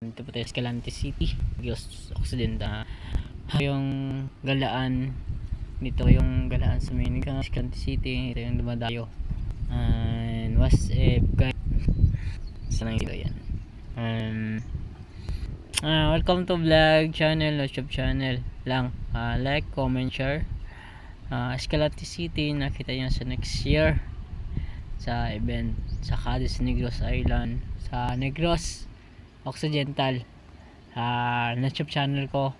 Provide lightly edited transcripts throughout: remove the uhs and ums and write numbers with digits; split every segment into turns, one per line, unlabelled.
Ito po tayo sa Escalante City, Negros Occidental. Yung galaan dito, yung galaan sa main Escalante City. Ito yung dumadayo. And what's up guys? Sana ito yan. Welcome to vlog channel, YouTube channel lang. Like, comment, share. Escalante City, nakita nyo sa next year sa event sa Cadiz Negros Island, sa Negros Occidental. YouTube channel ko.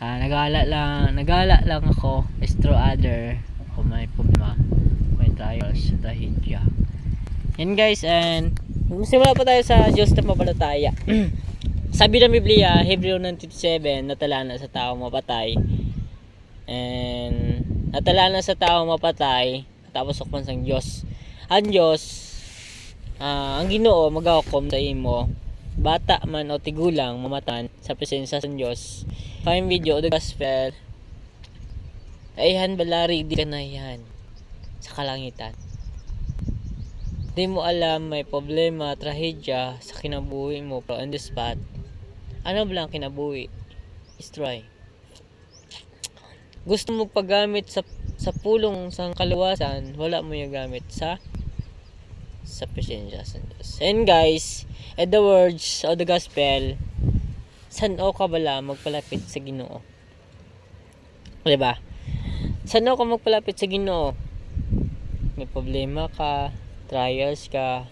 Nagala lang ako, estro other kung may problema, may trials sa Tahidya. Yan guys, and simula po tayo sa Diyos na mapalataya. Sabi ng Biblia, Hebreo 9:7, natala na sa tao mapatay. And natala na sa tao mapatay, tapos ukman sang Diyos. Ang Diyos, ang Ginoo magawakom sa imo, bata man o tigulang mamatan sa presensya sa Diyos. Fine video o the gospel ayhan balari di ka na yan sa kalangitan. Di mo alam may problema, trahedya sa kinabuhi mo, pero on the spot ano ba lang kinabuhi is try. Gusto mo paggamit sa pulong sa kaluwasan, wala mo yung gamit sa presensya sa Diyos. And guys, at the words of the gospel, saan o ka bala magpalapit sa Ginoo? Diba? Saan o ka magpalapit sa Ginoo? May problema ka, trials ka,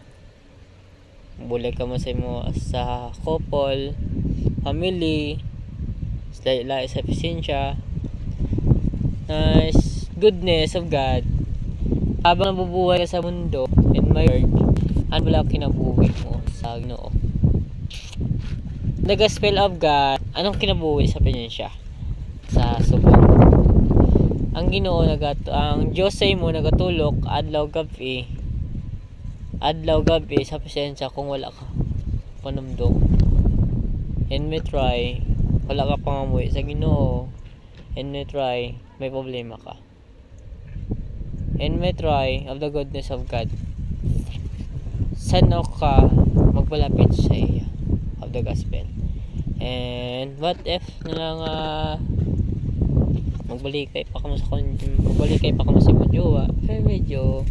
bulag ka mo sa couple, family, lahi sa presensya, goodness of God. Habang nabubuhay ka sa mundo in my word, ano ba lang kinabuhi mo sa Ginoo? The gospel of God, anong kinabuhi sa presensya? Sa subong. Ang Ginoo ang Diyos sa imo nagatulok adlaw gabi sa presensya kung wala ka panumdum. And may try, wala ka pangamuhi sa Ginoo. And may try, may problema ka. And may try of the goodness of God. Saan ka magpalapit sa iya of the gospel? And what if na lang magbalikay pa ka mo sa mo jowa, medyo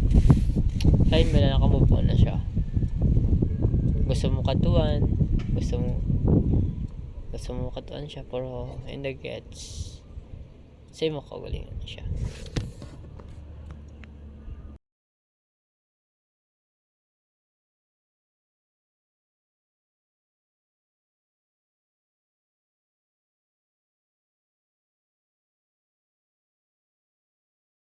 fine ba na nakamove on na siya. Gusto mo katuan siya, pero in the gets say mo kagalingan na siya.